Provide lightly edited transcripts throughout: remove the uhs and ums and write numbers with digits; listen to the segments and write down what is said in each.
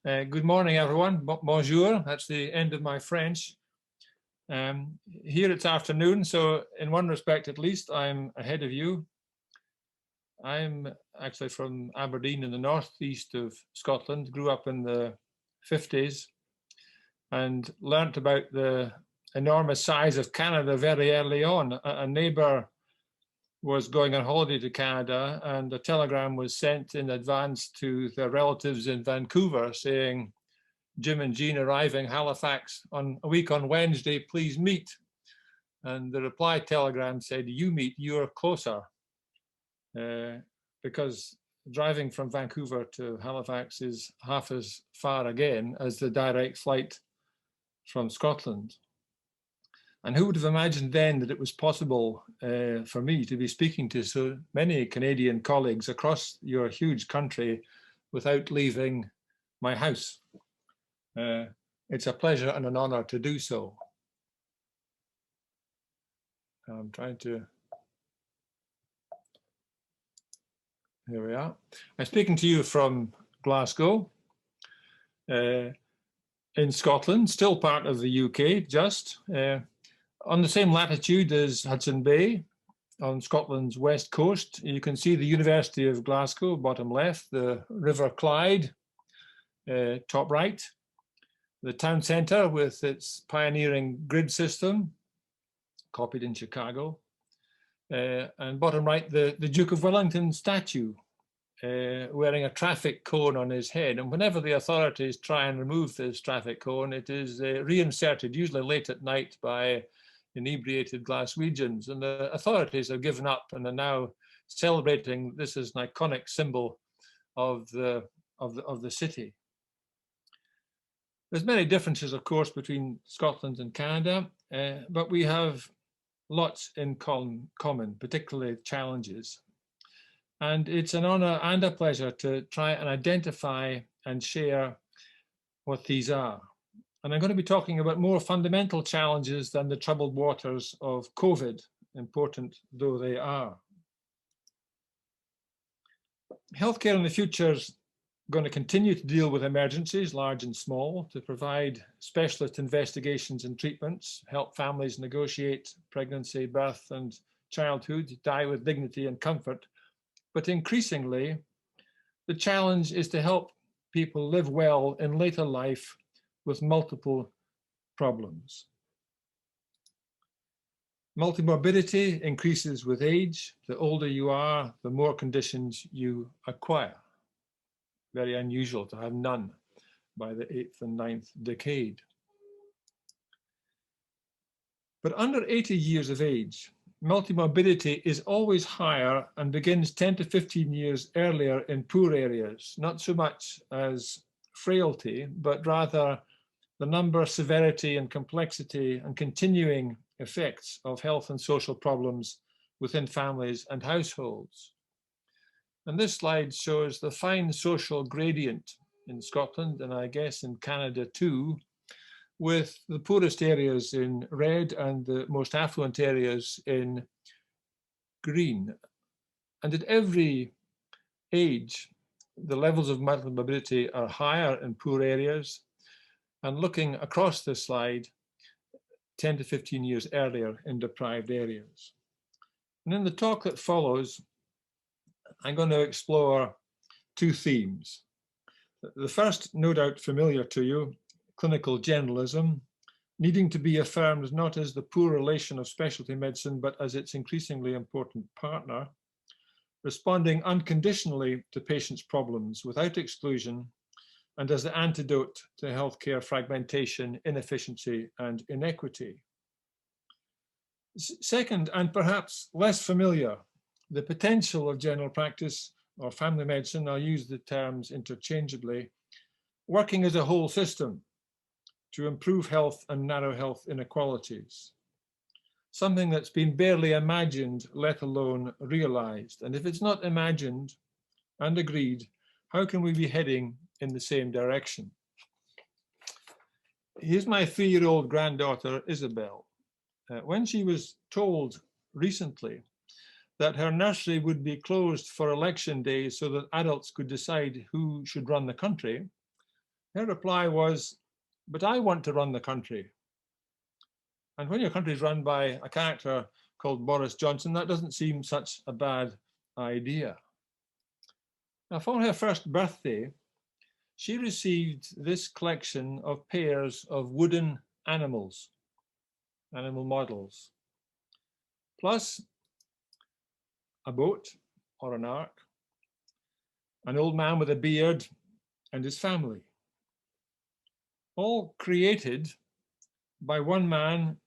Good morning, everyone. Bonjour. That's the end of my French. Here it's afternoon, so in one respect at least, I'm ahead of you. I'm actually from Aberdeen in the northeast of Scotland, grew up in the 50s and learnt about the enormous size of Canada very early on. A neighbour was going on holiday to Canada and a telegram was sent in advance to their relatives in Vancouver saying, Jim and Jean arriving Halifax on a week on Wednesday, please meet. And the reply telegram said, you meet, you're closer. Because driving from Vancouver to Halifax is half as far again as the direct flight from Scotland. And who would have imagined then that it was possible for me to be speaking to so many Canadian colleagues across your huge country without leaving my house? It's a pleasure and an honor to do so. I'm trying to, here we are. I'm speaking to you from Glasgow, in Scotland, still part of the UK, just. On the same latitude as Hudson Bay, on Scotland's west coast. You can see the University of Glasgow, bottom left, the River Clyde, top right, the town centre with its pioneering grid system, copied in Chicago, and bottom right, the Duke of Wellington statue, wearing a traffic cone on his head. And whenever the authorities try and remove this traffic cone, it is reinserted, usually late at night, by inebriated Glaswegians, and the authorities have given up and are now celebrating this as an iconic symbol of the city. There's many differences, of course, between Scotland and Canada, but we have lots in common, particularly challenges. And it's an honor and a pleasure to try and identify and share what these are. And I'm going to be talking about more fundamental challenges than the troubled waters of COVID, important though they are. Healthcare in the future is going to continue to deal with emergencies, large and small, to provide specialist investigations and treatments, help families negotiate pregnancy, birth, and childhood, die with dignity and comfort. But increasingly, the challenge is to help people live well in later life with multiple problems. Multimorbidity increases with age. The older you are, the more conditions you acquire. Very unusual to have none by the 8th and 9th decade. But under 80 years of age, multimorbidity is always higher and begins 10 to 15 years earlier in poor areas, not so much as frailty, but rather the number, severity, and complexity and continuing effects of health and social problems within families and households. And this slide shows the fine social gradient in Scotland, and I guess in Canada too, with the poorest areas in red and the most affluent areas in green. And at every age, the levels of multimorbidity are higher in poor areas. And looking across the slide, 10 to 15 years earlier in deprived areas. And in the talk that follows, I'm going to explore two themes. The first, no doubt familiar to you, clinical generalism, needing to be affirmed not as the poor relation of specialty medicine, but as its increasingly important partner, responding unconditionally to patients' problems without exclusion, and as the antidote to healthcare fragmentation, inefficiency, and inequity. Second, and perhaps less familiar, the potential of general practice or family medicine, I'll use the terms interchangeably, working as a whole system to improve health and narrow health inequalities. Something that's been barely imagined, let alone realized. And if it's not imagined and agreed, how can we be heading in the same direction? Here's my 3-year-old granddaughter, Isabel. When she was told recently that her nursery would be closed for election day so that adults could decide who should run the country, Her reply was, "But I want to run the country." And when your country is run by a character called Boris Johnson, that doesn't seem such a bad idea. Now, for her first birthday, she received this collection of pairs of wooden animals, animal models, plus a boat or an ark, an old man with a beard and his family, all created by one man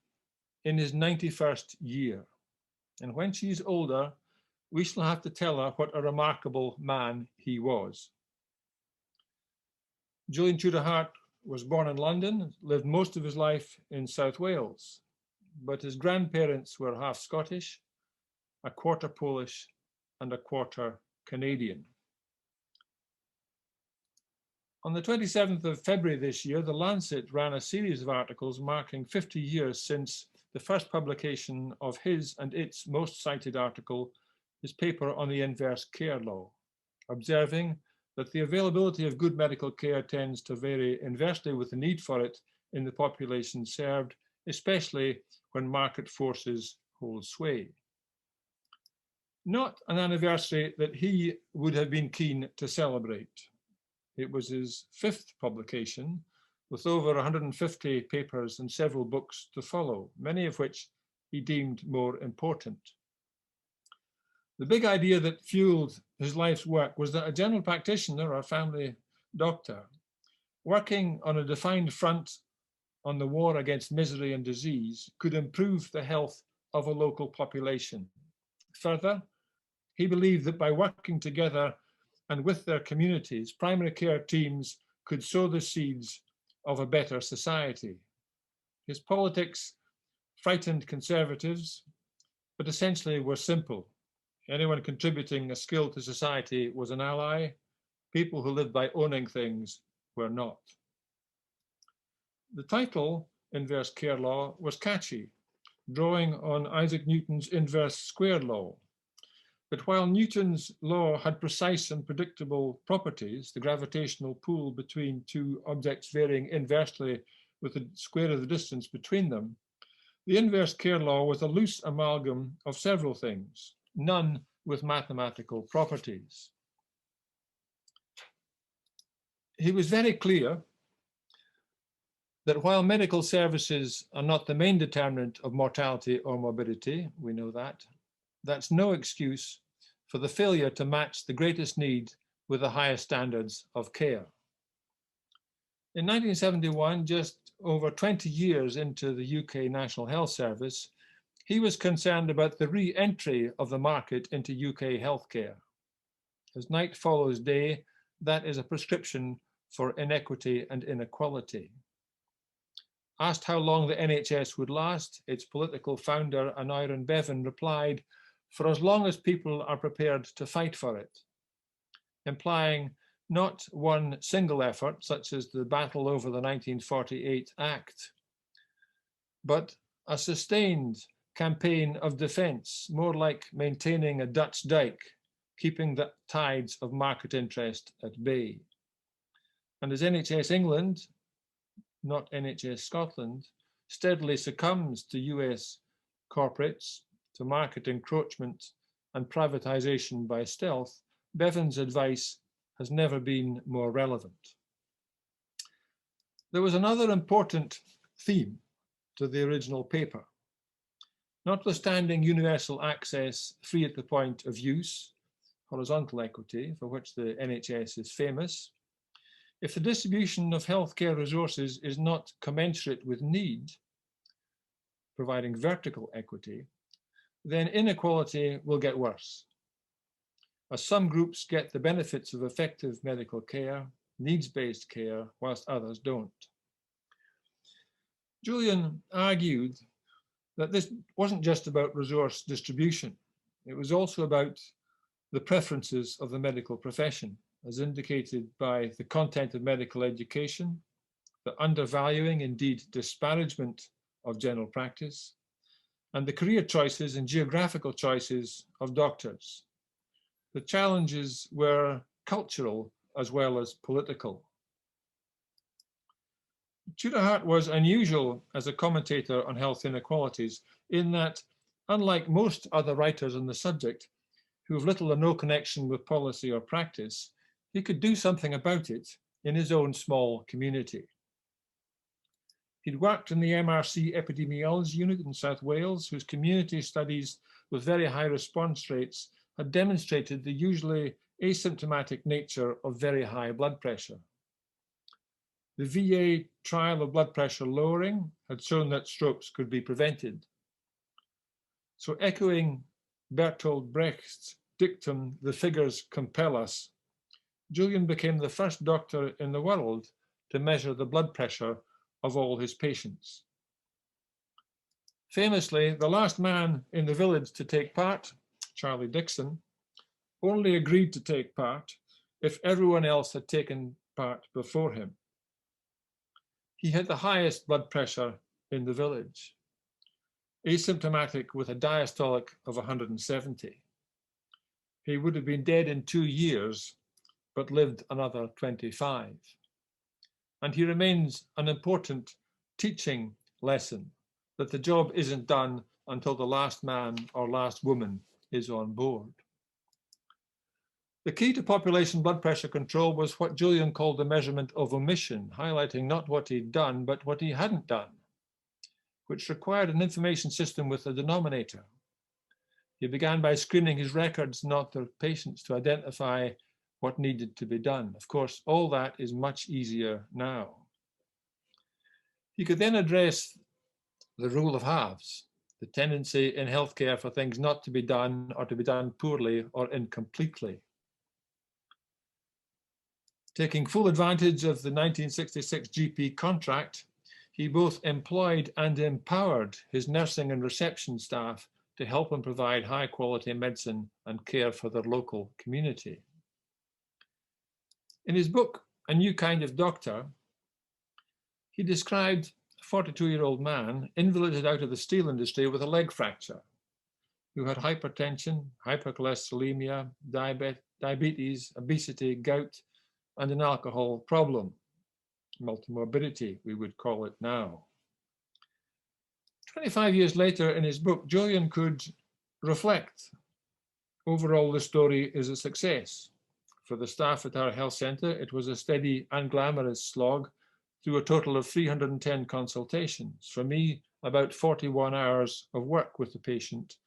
in his 91st year. And when she's older, we shall have to tell her what a remarkable man he was. Julian Tudor Hart was born in London, lived most of his life in South Wales, but his grandparents were half Scottish, a quarter Polish, and a quarter Canadian. On the 27th of February this year, The Lancet ran a series of articles marking 50 years since the first publication of his and its most cited article, his paper on the inverse care law, observing that the availability of good medical care tends to vary inversely with the need for it in the population served, especially when market forces hold sway. Not an anniversary that he would have been keen to celebrate. It was his fifth publication, with over 150 papers and several books to follow, many of which he deemed more important. The big idea that fueled his life's work was that a general practitioner or family doctor, working on a defined front on the war against misery and disease, could improve the health of a local population. Further, he believed that by working together and with their communities, primary care teams could sow the seeds of a better society. His politics frightened conservatives, but essentially were simple. Anyone contributing a skill to society was an ally. People who lived by owning things were not. The title, Inverse Care Law, was catchy, drawing on Isaac Newton's inverse square law. But while Newton's law had precise and predictable properties, the gravitational pull between two objects varying inversely with the square of the distance between them, the inverse care law was a loose amalgam of several things, none with mathematical properties. He was very clear that while medical services are not the main determinant of mortality or morbidity, we know that, that's no excuse for the failure to match the greatest need with the highest standards of care. In 1971, just over 20 years into the UK National Health Service, he was concerned about the re-entry of the market into UK healthcare. As night follows day, that is a prescription for inequity and inequality. Asked how long the NHS would last, its political founder, Aneurin Bevan, replied, "For as long as people are prepared to fight for it," implying not one single effort, such as the battle over the 1948 Act, but a sustained campaign of defence, more like maintaining a Dutch dike, keeping the tides of market interest at bay. And as NHS England, not NHS Scotland, steadily succumbs to US corporates, to market encroachment and privatisation by stealth, Bevan's advice has never been more relevant. There was another important theme to the original paper. Notwithstanding universal access free at the point of use, horizontal equity, for which the NHS is famous, if the distribution of healthcare resources is not commensurate with need, providing vertical equity, then inequality will get worse, as some groups get the benefits of effective medical care, needs-based care, whilst others don't. Julian argued that this wasn't just about resource distribution. It was also about the preferences of the medical profession, as indicated by the content of medical education, the undervaluing, indeed disparagement of general practice, and the career choices and geographical choices of doctors. The challenges were cultural as well as political. Tudor Hart was unusual as a commentator on health inequalities in that, unlike most other writers on the subject, who have little or no connection with policy or practice, he could do something about it in his own small community. He'd worked in the MRC epidemiology unit in South Wales, whose community studies with very high response rates had demonstrated the usually asymptomatic nature of very high blood pressure. The VA trial of blood pressure lowering had shown that strokes could be prevented. So echoing Bertolt Brecht's dictum, "the figures compel us," Julian became the first doctor in the world to measure the blood pressure of all his patients. Famously, the last man in the village to take part, Charlie Dixon, only agreed to take part if everyone else had taken part before him. He had the highest blood pressure in the village, asymptomatic with a diastolic of 170. He would have been dead in 2 years, but lived another 25. And he remains an important teaching lesson that the job isn't done until the last man or last woman is on board. The key to population blood pressure control was what Julian called the measurement of omission, highlighting not what he'd done, but what he hadn't done, which required an information system with a denominator. He began by screening his records, not their patients, to identify what needed to be done. Of course, all that is much easier now. He could then address the rule of halves, the tendency in healthcare for things not to be done or to be done poorly or incompletely. Taking full advantage of the 1966 GP contract, he both employed and empowered his nursing and reception staff to help him provide high quality medicine and care for their local community. In his book, A New Kind of Doctor, he described a 42-year-old man invalided out of the steel industry with a leg fracture, who had hypertension, hypercholesterolemia, diabetes, obesity, gout, and an alcohol problem, multimorbidity, we would call it now. 25 years later in his book, Julian could reflect. Overall, the story is a success. For the staff at our health centre, it was a steady and glamorous slog through a total of 310 consultations. For me, about 41 hours of work with the patient,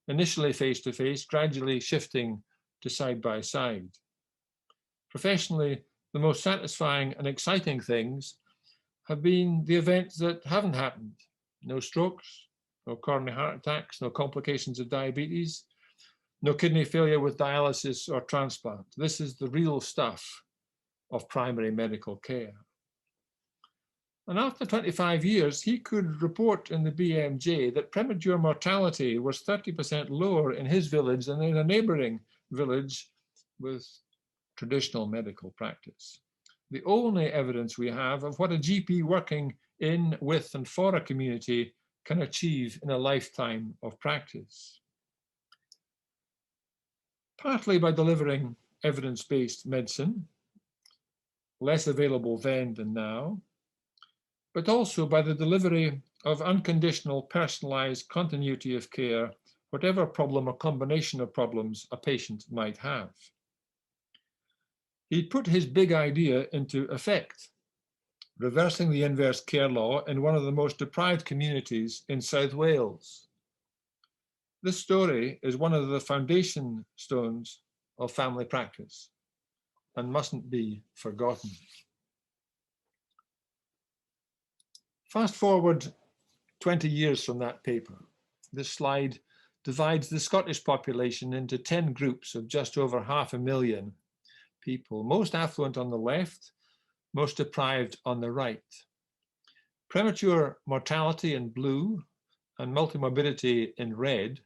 initially face-to-face, gradually shifting to side-by-side. Professionally, the most satisfying and exciting things have been the events that haven't happened. No strokes, no coronary heart attacks, no complications of diabetes, no kidney failure with dialysis or transplant. This is the real stuff of primary medical care. And after 25 years, he could report in the BMJ that premature mortality was 30% lower in his village than in a neighboring village with traditional medical practice. The only evidence we have of what a GP working in, with, and for a community can achieve in a lifetime of practice. Partly by delivering evidence-based medicine, less available then than now, but also by the delivery of unconditional, personalised continuity of care, whatever problem or combination of problems a patient might have. He put his big idea into effect, reversing the inverse care law in one of the most deprived communities in South Wales. This story is one of the foundation stones of family practice and mustn't be forgotten. Fast forward 20 years from that paper. This slide divides the Scottish population into 10 groups of just over 500,000 people, most affluent on the left, most deprived on the right. Premature mortality in blue and multimorbidity in red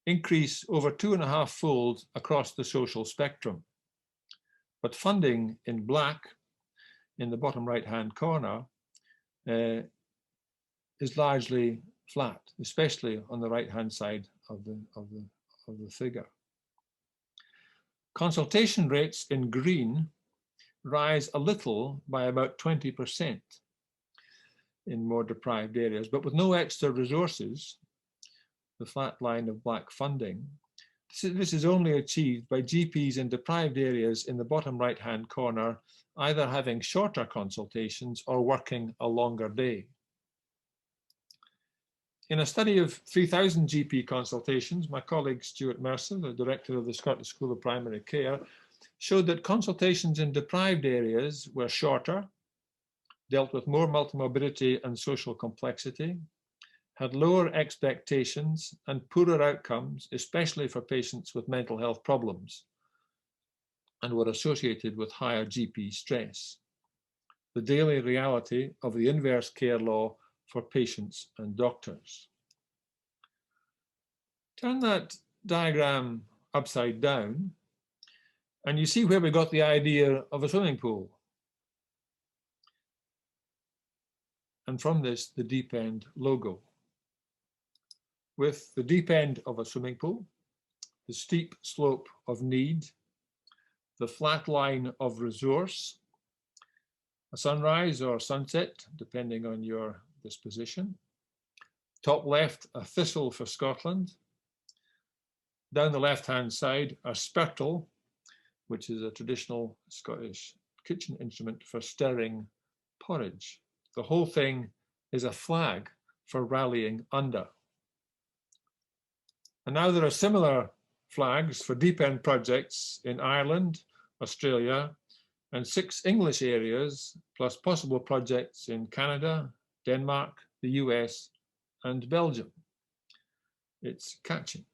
increase over 2.5-fold across the social spectrum. But funding in black, in the bottom right-hand corner, is largely flat, especially on the right-hand side of the figure. Consultation rates in green rise a little by about 20%. in more deprived areas, but with no extra resources, the flat line of black funding. This is only achieved by GPs in deprived areas in the bottom right-hand corner, either having shorter consultations or working a longer day. In a study of 3,000 GP consultations, my colleague Stuart Mercer, the director of the Scottish School of Primary Care, showed that consultations in deprived areas were shorter, dealt with more multimorbidity and social complexity, had lower expectations and poorer outcomes, especially for patients with mental health problems, and were associated with higher GP stress. The daily reality of the inverse care law for patients and doctors. Turn that diagram upside down, and you see where we got the idea of a swimming pool. And from this, the deep end logo. With the deep end of a swimming pool, the steep slope of need, the flat line of resource, a sunrise or sunset, depending on your disposition. Top left, a thistle for Scotland. Down the left-hand side, a spirtle, which is a traditional Scottish kitchen instrument for stirring porridge. The whole thing is a flag for rallying under. And now there are similar flags for deep end projects in Ireland, Australia, and 6 English areas, plus possible projects in Canada, Denmark, the US, and Belgium. It's catching.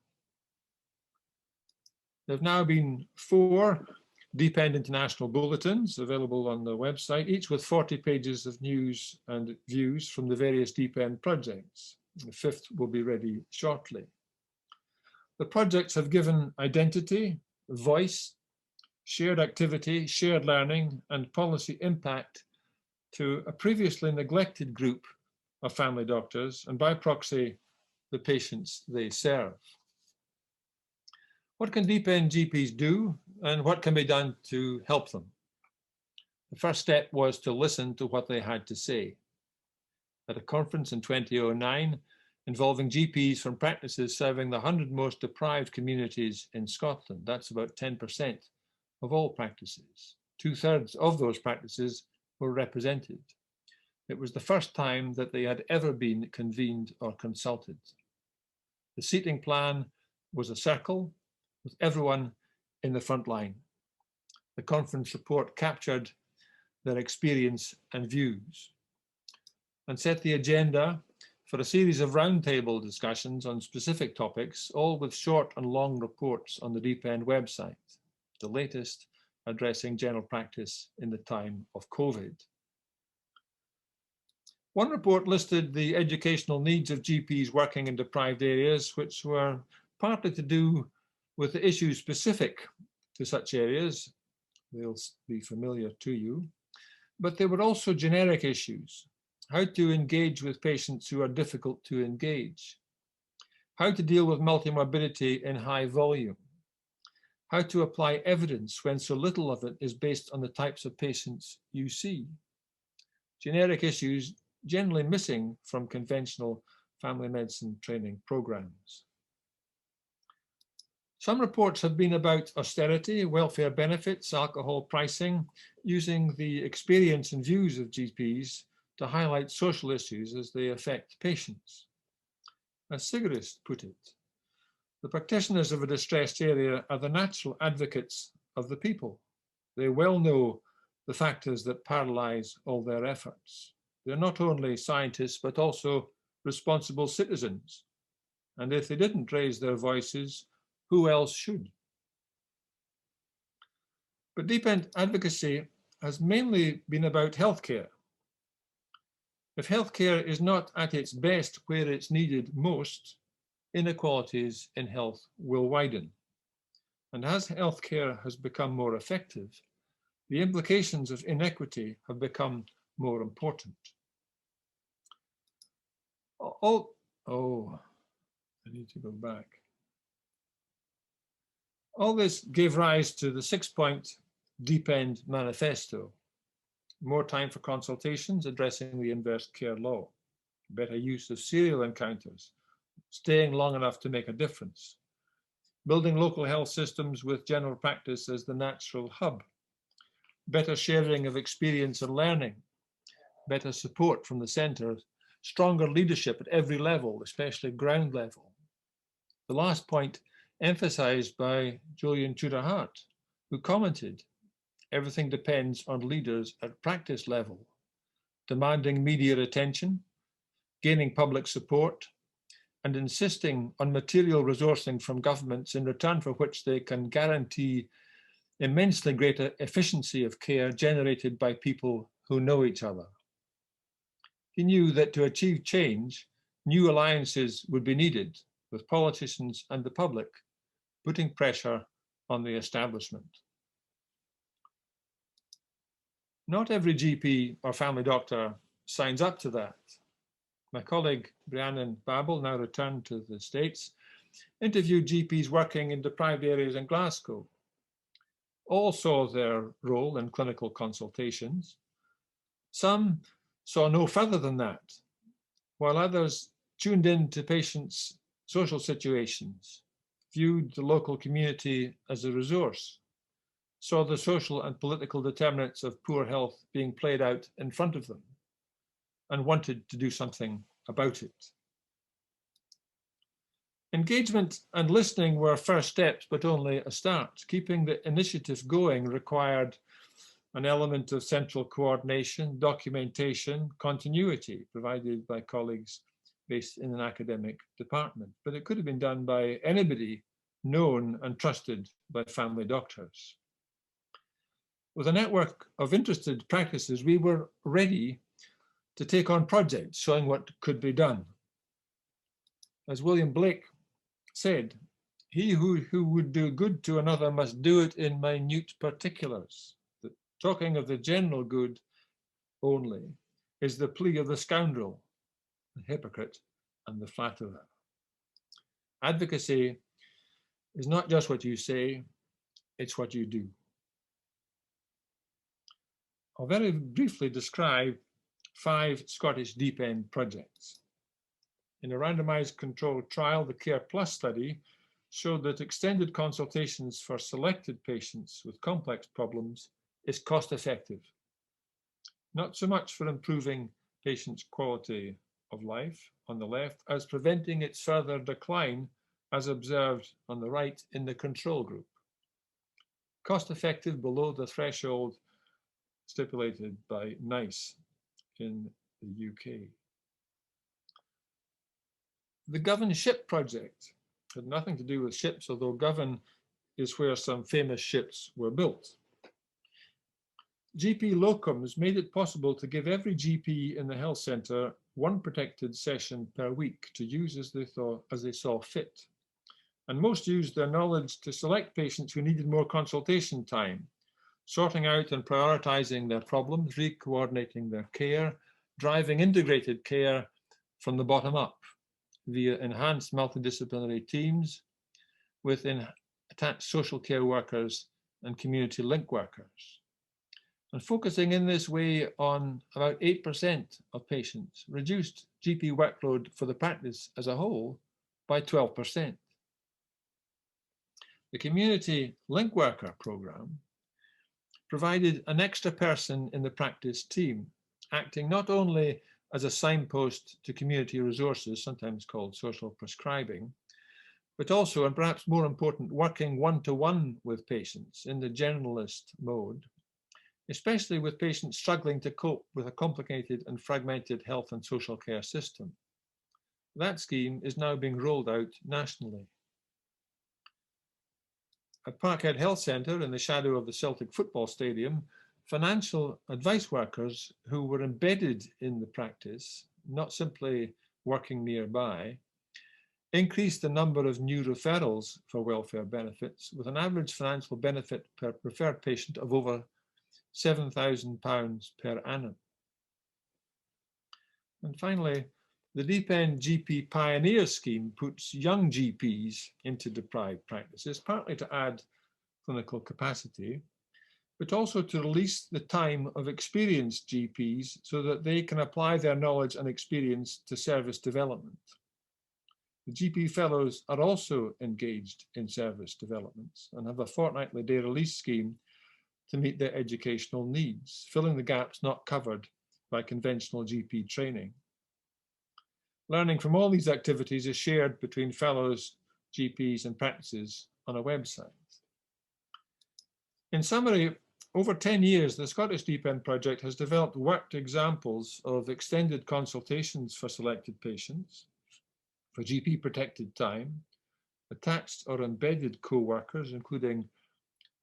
There have now been 4 Deep End International bulletins available on the website, each with 40 pages of news and views from the various Deep End projects. The 5th will be ready shortly. The projects have given identity, voice, shared activity, shared learning, and policy impact to a previously neglected group of family doctors, and by proxy, the patients they serve. What can deep end GPs do, and what can be done to help them? The first step was to listen to what they had to say. At a conference in 2009, involving GPs from practices serving the 100 most deprived communities in Scotland, that's about 10% of all practices. 2/3 of those practices were represented. It was the first time that they had ever been convened or consulted. The seating plan was a circle with everyone in the front line. The conference report captured their experience and views and set the agenda for a series of roundtable discussions on specific topics, all with short and long reports on the Deep End website, the latest addressing general practice in the time of COVID. One report listed the educational needs of GPs working in deprived areas, which were partly to do with the issues specific to such areas. They'll be familiar to you, but there were also generic issues. How to engage with patients who are difficult to engage, how to deal with multimorbidity in high volume, how to apply evidence when so little of it is based on the types of patients you see. Generic issues generally missing from conventional family medicine training programs. Some reports have been about austerity, welfare benefits, alcohol pricing, using the experience and views of GPs to highlight social issues as they affect patients. As Sigrist put it, the practitioners of a distressed area are the natural advocates of the people. They well know the factors that paralyze all their efforts. They're not only scientists, but also responsible citizens. And if they didn't raise their voices, who else should? But deep end advocacy has mainly been about healthcare. If healthcare is not at its best where it's needed most, inequalities in health will widen. And as healthcare has become more effective, the implications of inequity have become more important. I need to go back. All this gave rise to the 6-point Deep End Manifesto, more time for consultations addressing the inverse care law, better use of serial encounters, staying long enough to make a difference, building local health systems with general practice as the natural hub, better sharing of experience and learning, better support from the centre, stronger leadership at every level, especially ground level. The last point emphasised by Julian Tudor-Hart, who commented, everything depends on leaders at practice level, demanding media attention, gaining public support, and insisting on material resourcing from governments in return for which they can guarantee immensely greater efficiency of care generated by people who know each other. He knew that to achieve change, new alliances would be needed with politicians and the public, putting pressure on the establishment. Not every GP or family doctor signs up to that. My colleague Rhiannon Babel, now returned to the States, interviewed GPs working in deprived areas in Glasgow. All saw their role in clinical consultations. Some saw no further than that, while others tuned in to patients' social situations, viewed the local community as a resource, saw the social and political determinants of poor health being played out in front of them, and wanted to do something about it. Engagement and listening were first steps, but only a start. Keeping the initiative going required an element of central coordination, documentation, continuity provided by colleagues based in an academic department. But it could have been done by anybody known and trusted by family doctors. With a network of interested practices, we were ready to take on projects showing what could be done. As William Blake said, he who would do good to another must do it in minute particulars. Talking of the general good only is the plea of the scoundrel, the hypocrite, and the flatterer. Advocacy is not just what you say, it's what you do. I'll very briefly describe 5 Scottish deep end projects. In a randomized controlled trial, the Care Plus study showed that extended consultations for selected patients with complex problems is cost effective. Not so much for improving patients' quality of life on the left as preventing its further decline as observed on the right in the control group. Cost effective below the threshold stipulated by NICE in the UK. The Govan Ship project had nothing to do with ships, although Govan is where some famous ships were built. GP locums made it possible to give every GP in the health centre 1 protected session per week to use as they saw fit. And most used their knowledge to select patients who needed more consultation time, sorting out and prioritising their problems, re-coordinating their care, driving integrated care from the bottom up via enhanced multidisciplinary teams with attached social care workers and community link workers. And focusing in this way on about 8% of patients reduced GP workload for the practice as a whole by 12%. The community link worker programme provided an extra person in the practice team, acting not only as a signpost to community resources, sometimes called social prescribing, but also, and perhaps more important, working one-to-one with patients in the generalist mode, especially with patients struggling to cope with a complicated and fragmented health and social care system. That scheme is now being rolled out nationally. At Parkhead Health Centre, in the shadow of the Celtic football stadium, financial advice workers who were embedded in the practice, not simply working nearby, increased the number of new referrals for welfare benefits, with an average financial benefit per referred patient of over £7,000 per annum. And finally, the Deep End GP Pioneer Scheme puts young GPs into deprived practices, partly to add clinical capacity, but also to release the time of experienced GPs so that they can apply their knowledge and experience to service development. The GP fellows are also engaged in service developments and have a fortnightly day release scheme to meet their educational needs, filling the gaps not covered by conventional GP training. Learning from all these activities is shared between fellows, GPs, and practices on a website. In summary, over 10 years, the Scottish Deep End Project has developed worked examples of extended consultations for selected patients, for GP protected time, attached or embedded co-workers, including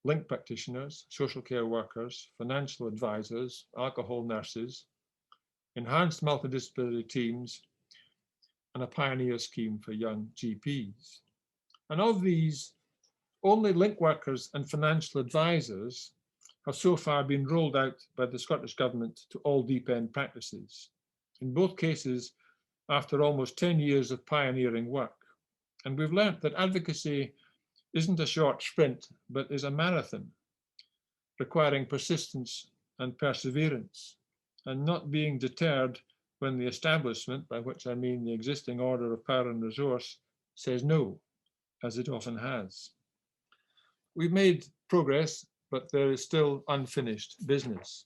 link practitioners, social care workers, financial advisors, alcohol nurses, enhanced multidisciplinary teams, and a pioneer scheme for young GPs. And of these, only link workers and financial advisors have so far been rolled out by the Scottish Government to all deep end practices. In both cases, after almost 10 years of pioneering work. And we've learnt that advocacy isn't a short sprint, but is a marathon, requiring persistence and perseverance, and not being deterred when the establishment, by which I mean the existing order of power and resource, says no, as it often has. We've made progress, but there is still unfinished business.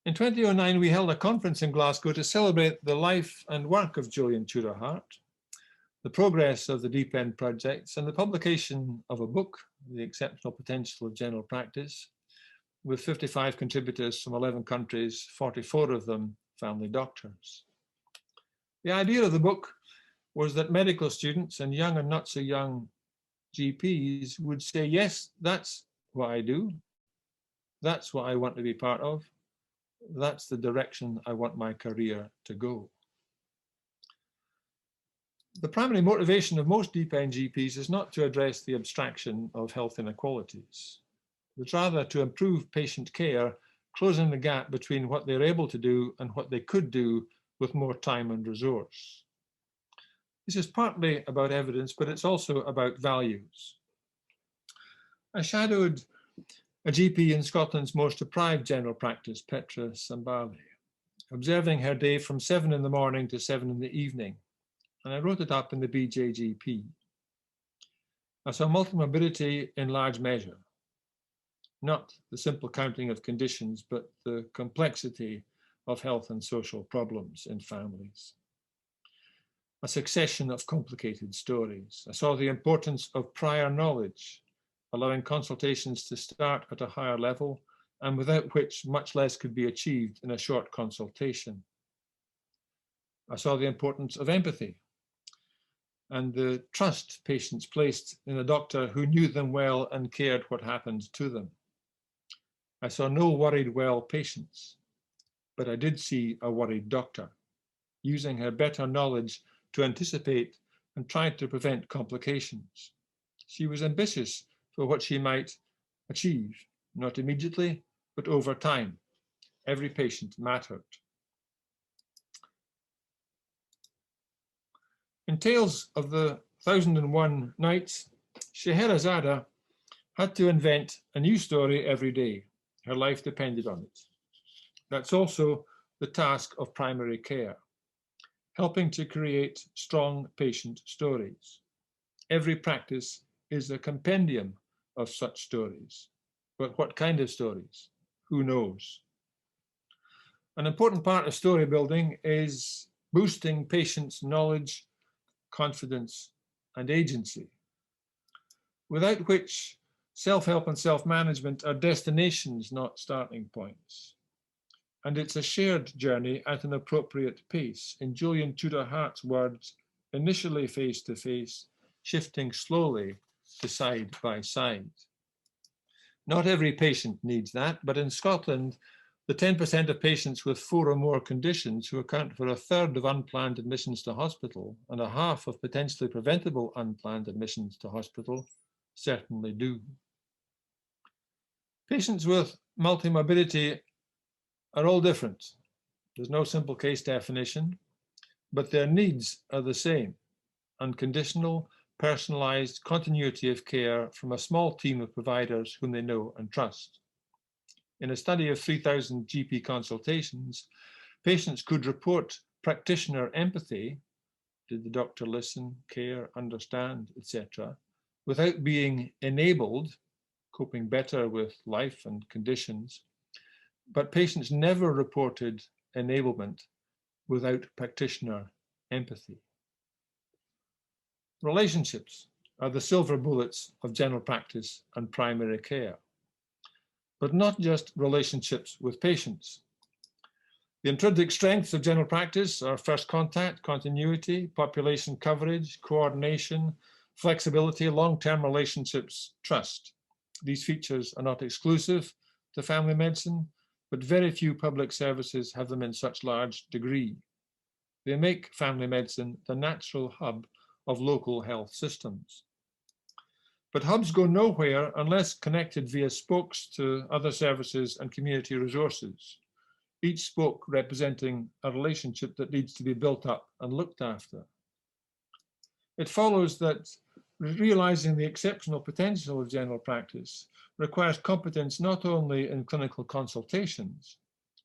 In 2009, we held a conference in Glasgow to celebrate the life and work of Julian Tudor-Hart, the progress of the Deep End projects, and the publication of a book, The Exceptional Potential of General Practice, with 55 contributors from 11 countries, 44 of them family doctors. The idea of the book was that medical students and young and not so young GPs would say, yes, that's what I do. That's what I want to be part of. That's the direction I want my career to go. The primary motivation of most deep end GPs is not to address the abstraction of health inequalities, but rather to improve patient care, closing the gap between what they're able to do and what they could do with more time and resource. This is partly about evidence, but it's also about values. I shadowed a GP in Scotland's most deprived general practice, Petra Sambali, observing her day from 7 in the morning to 7 in the evening, and I wrote it up in the BJGP. I saw multimorbidity in large measure, not the simple counting of conditions, but the complexity of health and social problems in families. A succession of complicated stories. I saw the importance of prior knowledge, allowing consultations to start at a higher level, and without which much less could be achieved in a short consultation. I saw the importance of empathy and the trust patients placed in a doctor who knew them well and cared what happened to them. I saw no worried well patients, but I did see a worried doctor, using her better knowledge to anticipate and try to prevent complications. She was ambitious for what she might achieve, not immediately, but over time. Every patient mattered. In Tales of the 1001 Nights, Scheherazade had to invent a new story every day. Her life depended on it. That's also the task of primary care, helping to create strong patient stories. Every practice is a compendium of such stories. But what kind of stories? Who knows? An important part of story building is boosting patients' knowledge, confidence, and agency, without which self-help and self-management are destinations, not starting points. And it's a shared journey at an appropriate pace. In Julian Tudor-Hart's words, initially face-to-face, shifting slowly to side by side. Not every patient needs that, but in Scotland, the 10% of patients with 4 or more conditions, who account for 1/3 of unplanned admissions to hospital and 1/2 of potentially preventable unplanned admissions to hospital, certainly do. Patients with multimorbidity are all different. There's no simple case definition, but their needs are the same: unconditional, personalised continuity of care from a small team of providers whom they know and trust. In a study of 3,000 GP consultations, patients could report practitioner empathy, did the doctor listen, care, understand, etc., without being enabled, coping better with life and conditions, but patients never reported enablement without practitioner empathy. Relationships are the silver bullets of general practice and primary care, but not just relationships with patients. The intrinsic strengths of general practice are first contact, continuity, population coverage, coordination, flexibility, long-term relationships, trust. These features are not exclusive to family medicine, but very few public services have them in such large degree. They make family medicine the natural hub of local health systems. But hubs go nowhere unless connected via spokes to other services and community resources, each spoke representing a relationship that needs to be built up and looked after. It follows that realizing the exceptional potential of general practice requires competence not only in clinical consultations,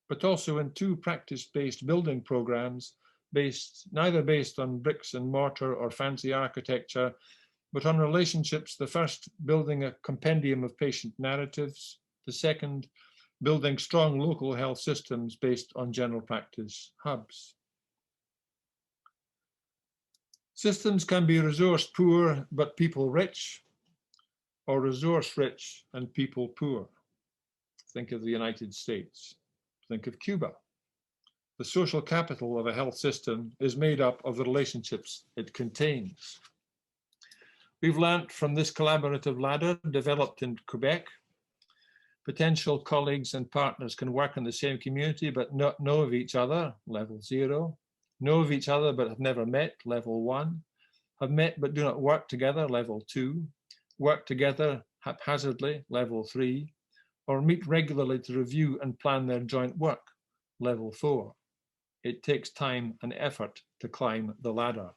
but also in two practice-based building programs neither based on bricks and mortar or fancy architecture, but on relationships, the first building a compendium of patient narratives, the second building strong local health systems based on general practice hubs. Systems can be resource poor but people rich, or resource rich and people poor. Think of the United States. Think of Cuba. The social capital of a health system is made up of the relationships it contains. We've learnt from this collaborative ladder developed in Quebec. Potential colleagues and partners can work in the same community but not know of each other, level 0. Know of each other but have never met, level 1. Have met but do not work together, level 2. Work together haphazardly, level 3. Or meet regularly to review and plan their joint work, level 4. It takes time and effort to climb the ladder.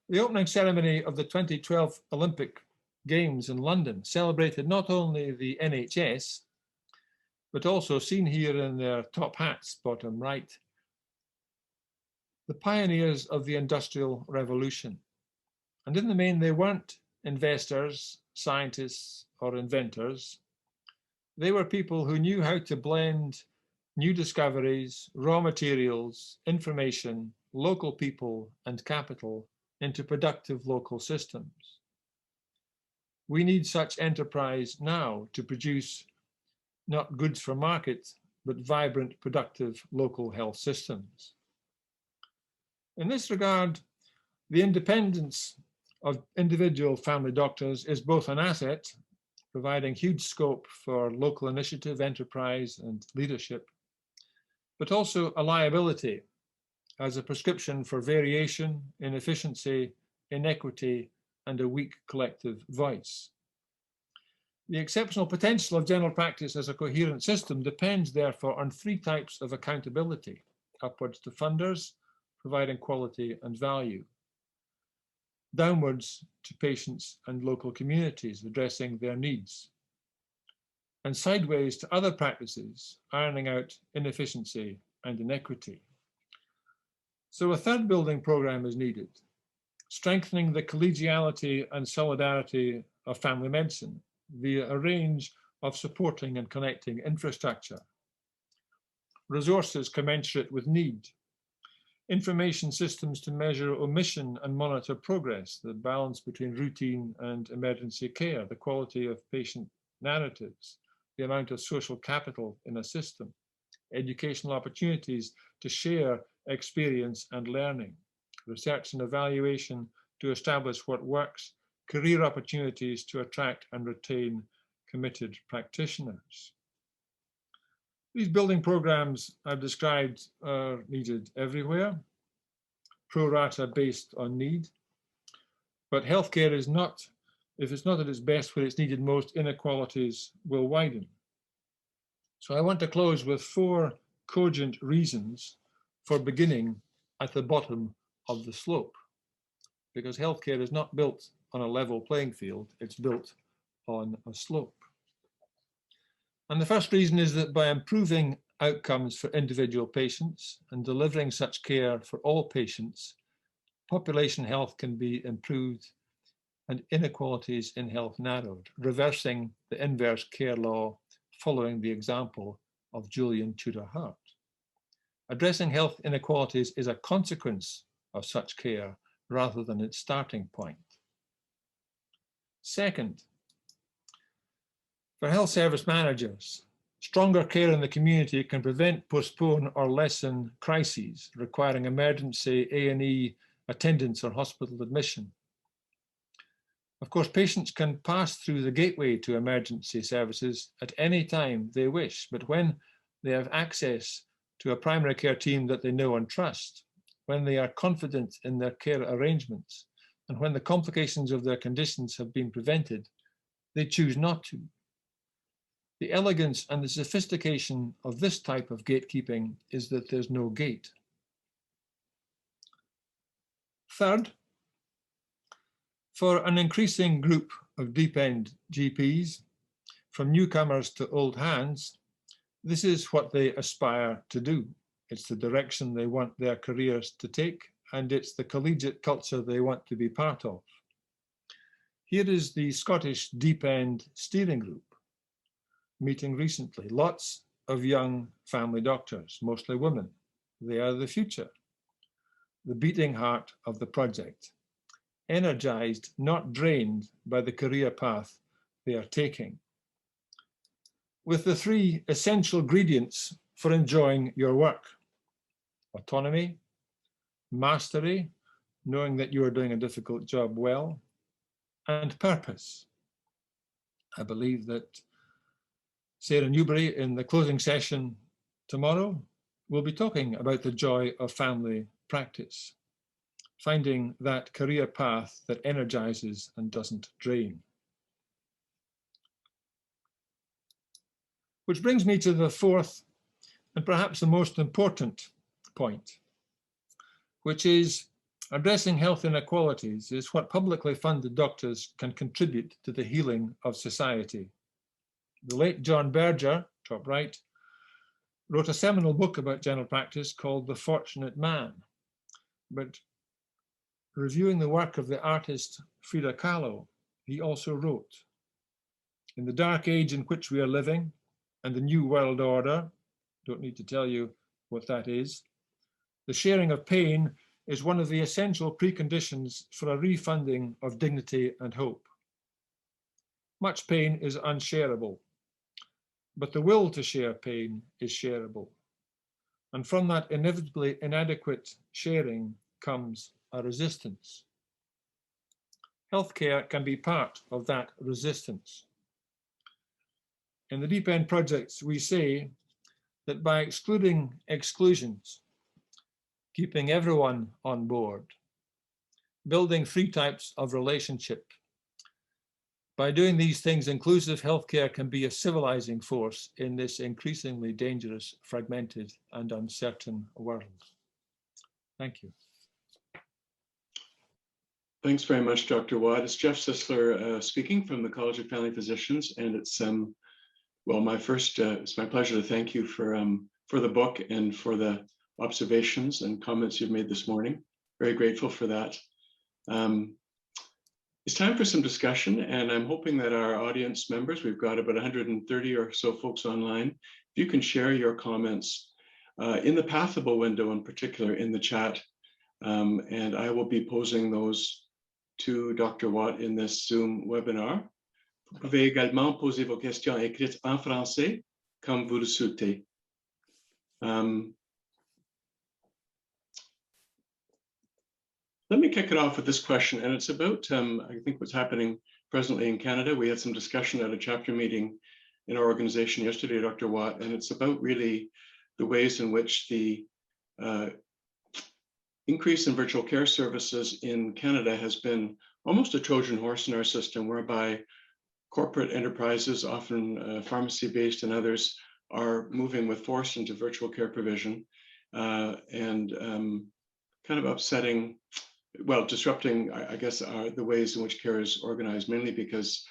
The opening ceremony of the 2012 Olympic Games in London celebrated not only the NHS, but also, seen here in their top hats, bottom right, the pioneers of the Industrial Revolution. And in the main, they weren't investors, scientists, or inventors. They were people who knew how to blend new discoveries, raw materials, information, local people, and capital into productive local systems. We need such enterprise now to produce not goods for market, but vibrant, productive local health systems. In this regard, the independence of individual family doctors is both an asset, providing huge scope for local initiative, enterprise, and leadership, but also a liability as a prescription for variation, inefficiency, inequity, and a weak collective voice. The exceptional potential of general practice as a coherent system depends, therefore, on 3 types of accountability: upwards to funders, providing quality and value; downwards to patients and local communities, addressing their needs; and sideways to other practices, ironing out inefficiency and inequity. So a third building program is needed: strengthening the collegiality and solidarity of family medicine via a range of supporting and connecting infrastructure, resources commensurate with need, information systems to measure omission and monitor progress, the balance between routine and emergency care, the quality of patient narratives, the amount of social capital in a system, educational opportunities to share experience and learning, research and evaluation to establish what works, career opportunities to attract and retain committed practitioners. These building programs I've described are needed everywhere, pro rata based on need, but healthcare is not, if it's not at its best where it's needed most, inequalities will widen. So I want to close with 4 cogent reasons for beginning at the bottom of the slope. because healthcare is not built on a level playing field, it's built on a slope. And the first reason is that by improving outcomes for individual patients and delivering such care for all patients, population health can be improved and inequalities in health narrowed, reversing the inverse care law following the example of Julian Tudor Hart. Addressing health inequalities is a consequence of such care rather than its starting point. Second, for health service managers, stronger care in the community can prevent, postpone, or lessen crises requiring emergency A&E attendance or hospital admission. Of course, patients can pass through the gateway to emergency services at any time they wish, but when they have access to a primary care team that they know and trust, when they are confident in their care arrangements, and when the complications of their conditions have been prevented, they choose not to. The elegance and the sophistication of this type of gatekeeping is that there's no gate. Third, for an increasing group of deep-end GPs, from newcomers to old hands, this is what they aspire to do. It's the direction they want their careers to take, and it's the collegiate culture they want to be part of. Here is the Scottish Deep End Steering Group meeting recently. Lots of young family doctors, mostly women. They are the future, the beating heart of the project, energized, not drained by the career path they are taking, with the three essential ingredients for enjoying your work: autonomy, mastery, knowing that you are doing a difficult job well, and purpose. I believe that Sarah Newbury, in the closing session tomorrow, will be talking about the joy of family practice, finding that career path that energizes and doesn't drain. Which brings me to the fourth and perhaps the most important point, which is addressing health inequalities is what publicly funded doctors can contribute to the healing of society. The late John Berger, top right, wrote a seminal book about general practice called The Fortunate Man. But reviewing the work of the artist Frida Kahlo, he also wrote, "In the dark age in which we are living and the new world order," don't need to tell you what that is, "the sharing of pain is one of the essential preconditions for a refunding of dignity and hope. Much pain is unshareable, but the will to share pain is shareable. And from that inevitably inadequate sharing comes a resistance. Healthcare can be part of that resistance. In the Deep End projects, we say that by excluding exclusions, keeping everyone on board, building three types of relationship, by doing these things, inclusive healthcare can be a civilizing force in this increasingly dangerous, fragmented, and uncertain world. Thank you. Thanks very much, Dr. Watt. It's Jeff Sisler speaking from the College of Family Physicians, and it's well, it's my pleasure to thank you for the book and for the observations and comments you've made this morning. Very grateful for that. It's time for some discussion, and I'm hoping that our audience members, we've got about 130 or so folks online, if you can share your comments in the Pathable window in particular in the chat, and I will be posing those to Dr. Watt in this Zoom webinar. Vous pouvez également poser vos questions écrites en français, comme vous le souhaitez. Let me kick it off with this question, and it's about, I think, what's happening presently in Canada. We had some discussion at a chapter meeting in our organization yesterday, Dr. Watt, and it's about really the ways in which the increase in virtual care services in Canada has been almost a Trojan horse in our system, whereby corporate enterprises, often pharmacy-based and others, are moving with force into virtual care provision and kind of upsetting well, disrupting, I guess, are the ways in which care is organized, mainly because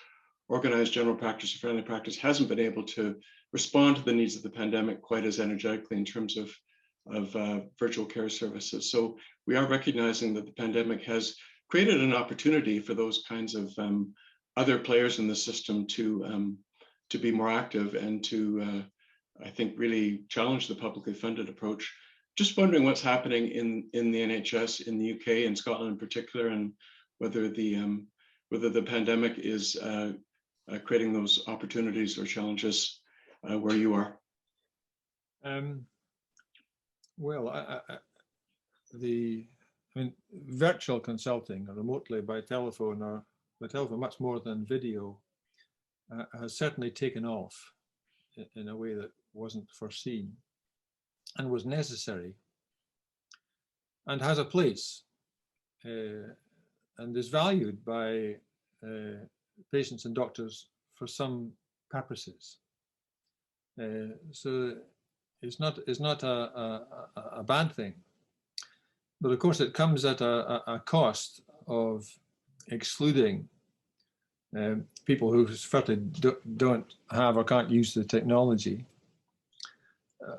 organized general practice or family practice hasn't been able to respond to the needs of the pandemic quite as energetically in terms of virtual care services. So we are recognizing that the pandemic has created an opportunity for those kinds of other players in the system to be more active and to, I think, really challenge the publicly funded approach. Just wondering what's happening in the NHS in the UK and Scotland in particular, and whether the pandemic is creating those opportunities or challenges where you are. Well, virtual consulting or remotely by telephone, or by telephone much more than video, has certainly taken off in a way that wasn't foreseen and was necessary, and has a place and is valued by patients and doctors for some purposes. So it's not a bad thing, but of course it comes at a cost of excluding people who certainly don't have or can't use the technology,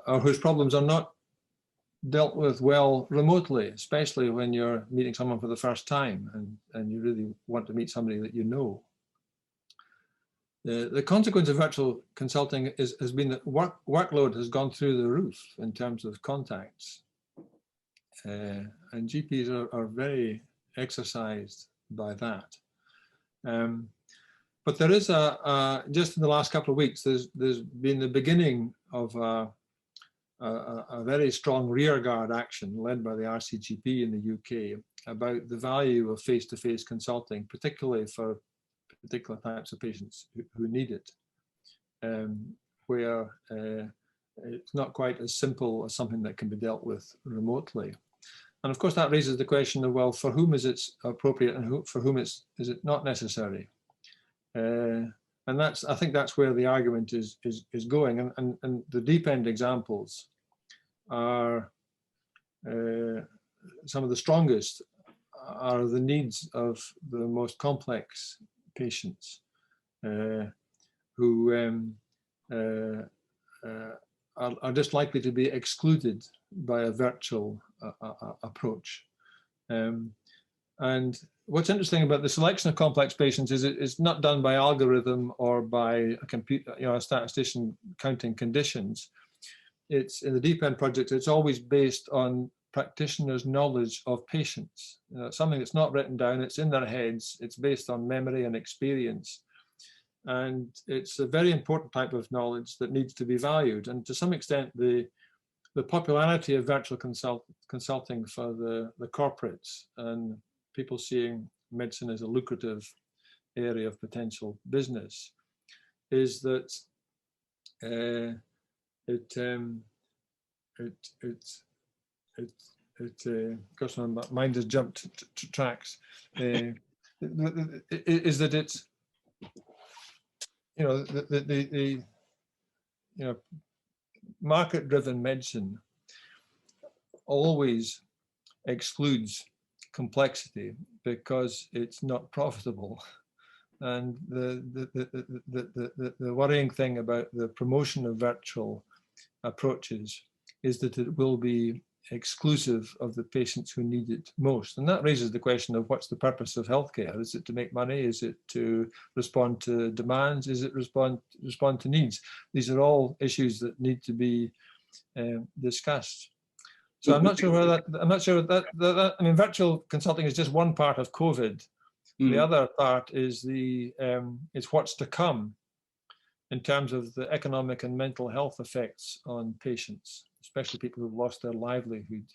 or whose problems are not dealt with well remotely, especially when you're meeting someone for the first time and you really want to meet somebody that you know. The consequence of virtual consulting has been that workload has gone through the roof in terms of contacts. And GPs are very exercised by that. But there is just in the last couple of weeks, there's been the beginning of a very strong rearguard action led by the RCGP in the UK about the value of face-to-face consulting, particularly for particular types of patients who need it, where it's not quite as simple as something that can be dealt with remotely. And of course, that raises the question of, well, for whom is it appropriate and for whom is it not necessary? And I think that's where the argument is going. And the deep end examples are some of the strongest are the needs of the most complex patients who are just likely to be excluded by a virtual approach. And what's interesting about the selection of complex patients is it's not done by algorithm or by a computer, a statistician counting conditions. It's in the Deep End project, it's always based on practitioners' knowledge of patients. Something that's not written down, it's in their heads, it's based on memory and experience. And it's a very important type of knowledge that needs to be valued. And to some extent, the popularity of virtual consulting for the corporates and people seeing medicine as a lucrative area of potential business is that gosh, my mind has jumped to tracks. Is that it's, the market-driven medicine always excludes complexity because it's not profitable. And the worrying thing about the promotion of virtual approaches is that it will be exclusive of the patients who need it most. And that raises the question of what's the purpose of healthcare? Is it to make money? Is it to respond to demands? Is it respond to needs? These are all issues that need to be discussed. So I'm not sure that, I mean, virtual consulting is just one part of COVID. The other part is it's what's to come in terms of the economic and mental health effects on patients, especially people who've lost their livelihood.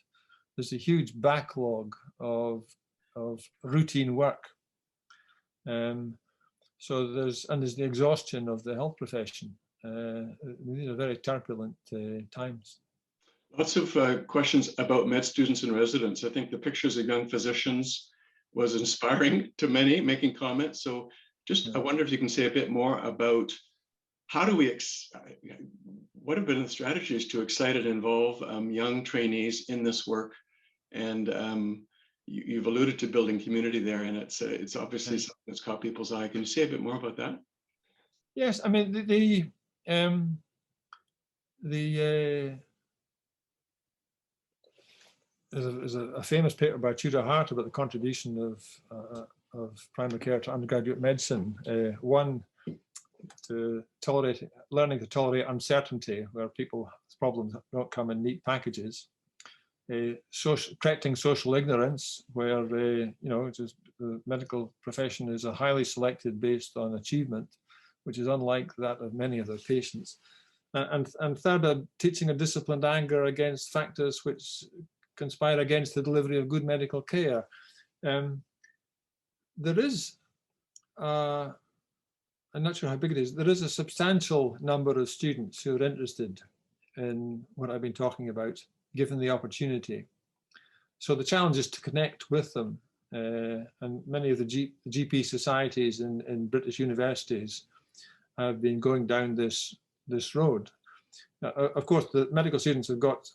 There's a huge backlog of routine work. So there's the exhaustion of the health profession. These are very turbulent times. Lots of questions about med students and residents. I think the pictures of young physicians was inspiring to many, making comments. So just, I wonder if you can say a bit more about how do we, what have been the strategies to excite and involve young trainees in this work? And you've alluded to building community there, and it's obviously something that's caught people's eye. Can you say a bit more about that? Yes, I mean there's a famous paper by Tudor Hart about the contribution of primary care to undergraduate medicine. One, to learning to tolerate uncertainty, where people's problems don't come in neat packages. Correcting social ignorance, where the medical profession is a highly selected based on achievement, which is unlike that of many of their patients. And third, teaching a disciplined anger against factors which conspire against the delivery of good medical care. There is, I'm not sure how big it is, there is a substantial number of students who are interested in what I've been talking about, given the opportunity. So the challenge is to connect with them. And many of the GP societies in British universities have been going down this road. Of course, the medical students have got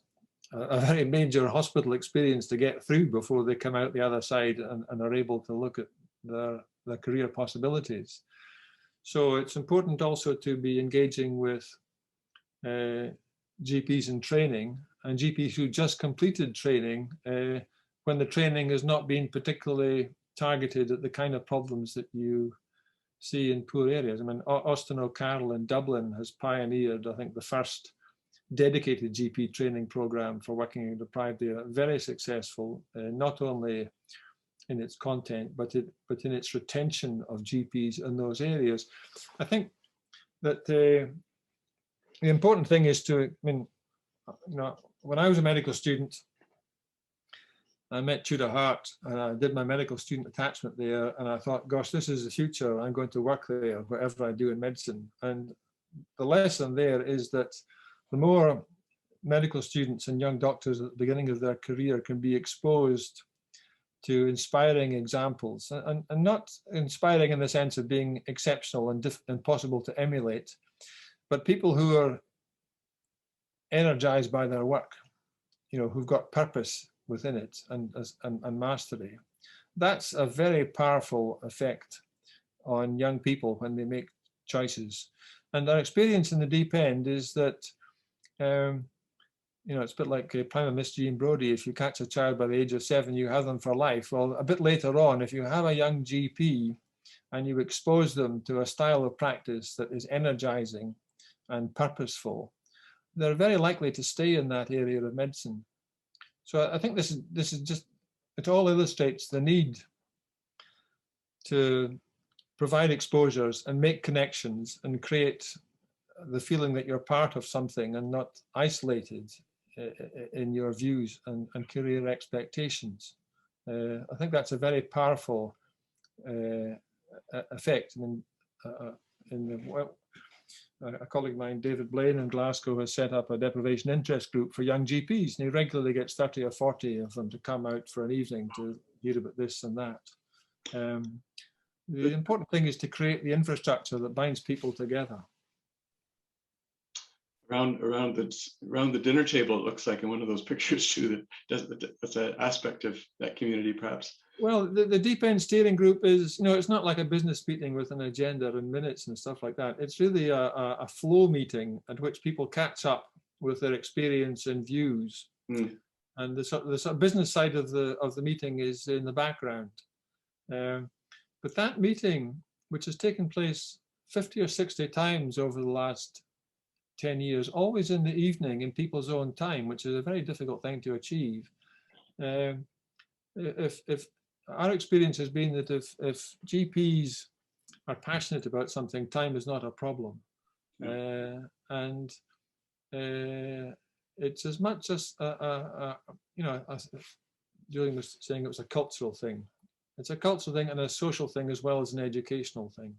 a very major hospital experience to get through before they come out the other side and are able to look at their career possibilities. So it's important also to be engaging with GPs in training, and GPs who just completed training when the training has not been particularly targeted at the kind of problems that you see in poor areas. I mean, Austin O'Carroll in Dublin has pioneered, I think, the first dedicated GP training program for working in deprived area. Very successful, not only in its content, but in its retention of GPs in those areas. I think that the important thing is to, I mean, when I was a medical student, I met Tudor Hart and I did my medical student attachment there, and I thought, gosh, this is the future. I'm going to work there, whatever I do in medicine. And the lesson there is that the more medical students and young doctors at the beginning of their career can be exposed to inspiring examples, and not inspiring in the sense of being exceptional and impossible to emulate, but people who are energized by their work, who've got purpose within it and mastery. That's a very powerful effect on young people when they make choices. And our experience in the deep end is that, it's a bit like Prime Minister Jean Brodie. If you catch a child by the age of 7, you have them for life. Well, a bit later on, if you have a young GP and you expose them to a style of practice that is energizing and purposeful, they're very likely to stay in that area of medicine. So I think this is just, it all illustrates the need to provide exposures and make connections and create the feeling that you're part of something and not isolated in your views and career expectations. I think that's a very powerful effect. I mean, a colleague of mine, David Blaine in Glasgow, has set up a deprivation interest group for young GPs, and he regularly gets 30 or 40 of them to come out for an evening to hear about this and that. The important thing is to create the infrastructure that binds people together. Around the dinner table, it looks like in one of those pictures too, that's an aspect of that community, perhaps. Well, the deep end steering group is, it's not like a business meeting with an agenda and minutes and stuff like that. It's really a flow meeting at which people catch up with their experience and views. Mm. And the sort of business side of the meeting is in the background. But that meeting, which has taken place 50 or 60 times over the last 10 years, always in the evening in people's own time, which is a very difficult thing to achieve. If our experience has been that if GPs are passionate about something, time is not a problem. And it's as much as, Julian was saying it was a cultural thing. It's a cultural thing and a social thing as well as an educational thing.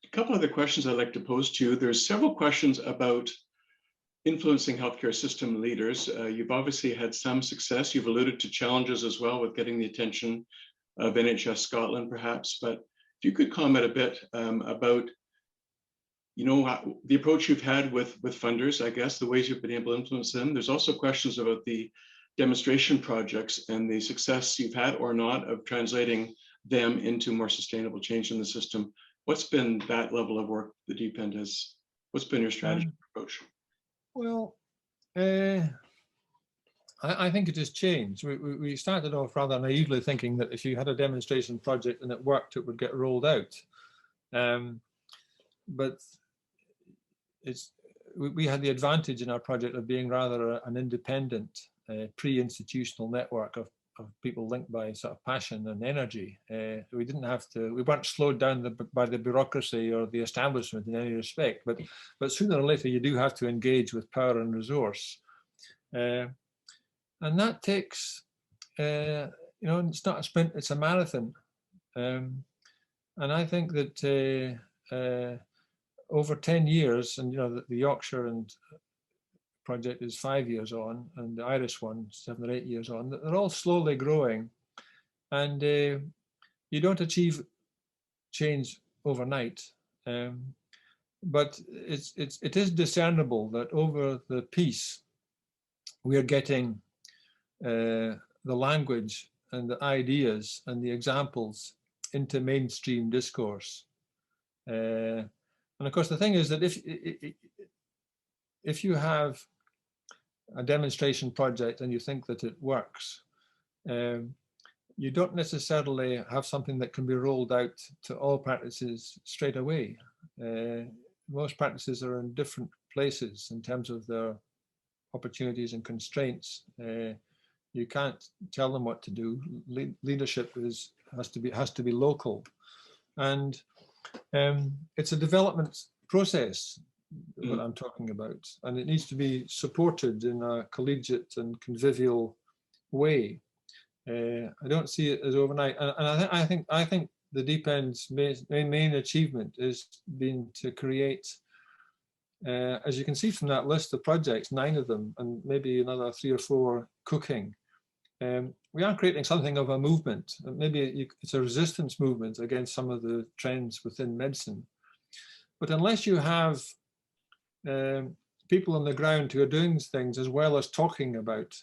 A couple other questions I'd like to pose to you. There's several questions about influencing healthcare system leaders. You've obviously had some success. You've alluded to challenges as well with getting the attention of NHS Scotland, perhaps. But if you could comment a bit about, the approach you've had with funders, I guess, the ways you've been able to influence them. There's also questions about the demonstration projects and the success you've had or not of translating them into more sustainable change in the system. What's been that level of work the Deep End has, what's been your strategy approach? Well, I think it has changed. We started off rather naively thinking that if you had a demonstration project and it worked, it would get rolled out. But we had the advantage in our project of being rather an independent, pre-institutional network of people linked by sort of passion and energy. We didn't have to, we weren't slowed down by the bureaucracy or the establishment in any respect, but sooner or later you do have to engage with power and resource. And that takes, you know, it's not a sprint, it's a marathon. And I think that over 10 years, and you know, the Yorkshire and project is 5 years on, and the Irish one 7 or 8 years on, they're all slowly growing. And you don't achieve change overnight. But it is discernible that over the piece, we are getting the language and the ideas and the examples into mainstream discourse. And of course, the thing is that if you have a demonstration project and you think that it works, you don't necessarily have something that can be rolled out to all practices straight away. Most practices are in different places in terms of their opportunities and constraints. You can't tell them what to do. Leadership has to be local, and it's a development process what I'm talking about, and it needs to be supported in a collegiate and convivial way. I don't see it as overnight, and I think the Deep End's main achievement is been to create, as you can see from that list of projects, 9 of them, and maybe another 3 or 4 cooking. We are creating something of a movement. Maybe it's a resistance movement against some of the trends within medicine. But unless you have people on the ground who are doing things as well as talking about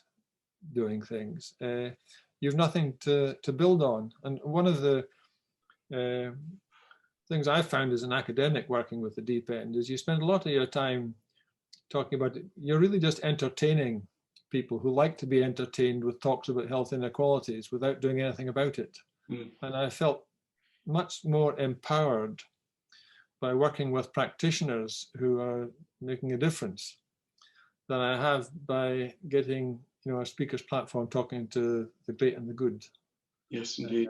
doing things, you have nothing to build on. And one of the things I've found as an academic working with the Deep End is you spend a lot of your time talking about it. You're really just entertaining people who like to be entertained with talks about health inequalities without doing anything about it. And I felt much more empowered by working with practitioners who are making a difference than I have by getting, you know, a speaker's platform talking to the great and the good. Yes, indeed.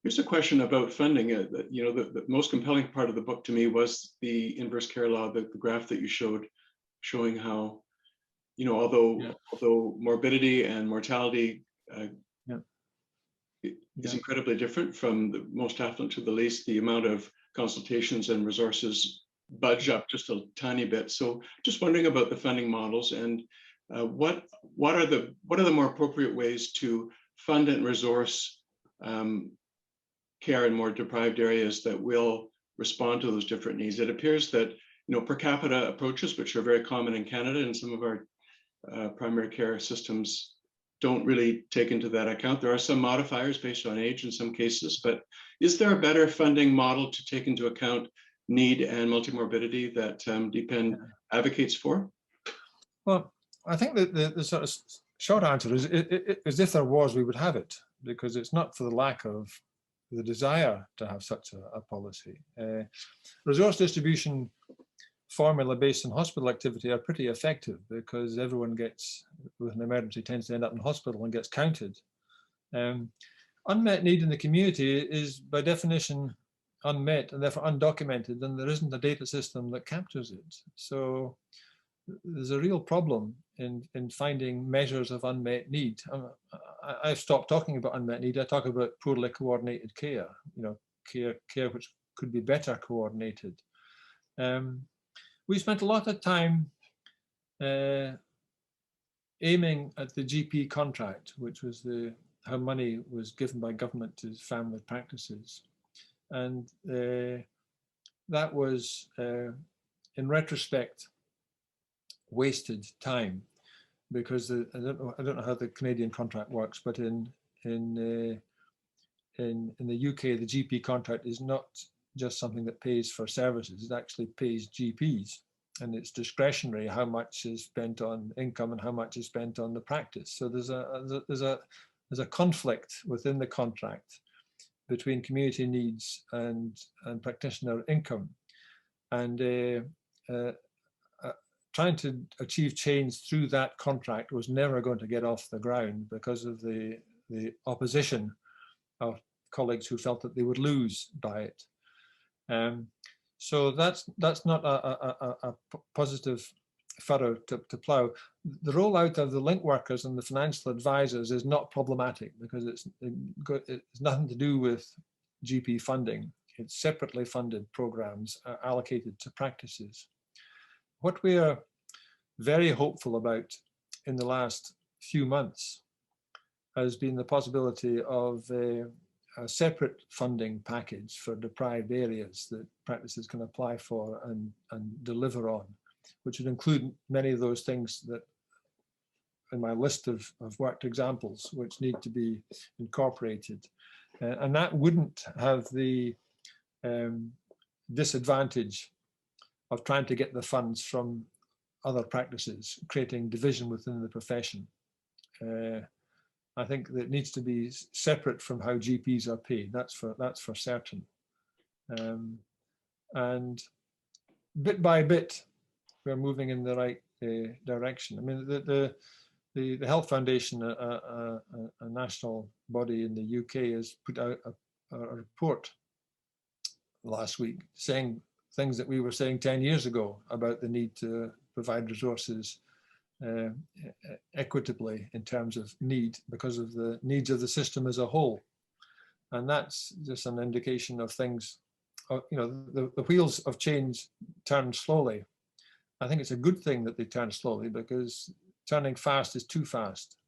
Here's a question about funding. You know, the most compelling part of the book to me was the inverse care law, the graph that you showed, showing how, you know, although morbidity and mortality is incredibly different from the most affluent to the least, the amount of consultations and resources budge up just a tiny bit. So just wondering about the funding models and what are the more appropriate ways to fund and resource care in more deprived areas that will respond to those different needs. It appears that, you know, per capita approaches, which are very common in Canada and some of our primary care systems, don't really take into that account. There are some modifiers based on age in some cases, but is there a better funding model to take into account need and multimorbidity that Deep End advocates for? Well, I think that the sort of short answer is if there was, we would have it, because it's not for the lack of the desire to have such a policy. Resource distribution formula based on hospital activity are pretty effective because everyone gets, with an emergency, tends to end up in hospital and gets counted. Unmet need in the community is by definition unmet and therefore undocumented, and there isn't a data system that captures it. So there's a real problem in finding measures of unmet need. I've stopped talking about unmet need. I talk about poorly coordinated care, you know, care which could be better coordinated. We spent a lot of time aiming at the GP contract, which was how money was given by government to family practices. And that was, in retrospect, wasted time, because I don't know how the Canadian contract works, but in the UK, the GP contract is not just something that pays for services; it actually pays GPs, and it's discretionary how much is spent on income and how much is spent on the practice. So there's a conflict within the contract between community needs and practitioner income, and trying to achieve change through that contract was never going to get off the ground because of the opposition of colleagues who felt that they would lose by it. So that's not a positive furrow to plough. The rollout of the link workers and the financial advisors is not problematic because it's nothing to do with GP funding. It's separately funded programs allocated to practices. What we are very hopeful about in the last few months has been the possibility of a separate funding package for deprived areas that practices can apply for and deliver on, which would include many of those things that in my list of worked examples, which need to be incorporated. And that wouldn't have the disadvantage of trying to get the funds from other practices, creating division within the profession. I think that it needs to be separate from how GPs are paid. That's for certain. And bit by bit, we're moving in the right direction. I mean, the Health Foundation, a national body in the UK, has put out a report last week saying things that we were saying 10 years ago about the need to provide resources equitably in terms of need because of the needs of the system as a whole. And that's just an indication of things, you know, the wheels of change turn slowly. I think it's a good thing that they turn slowly because turning fast is too fast.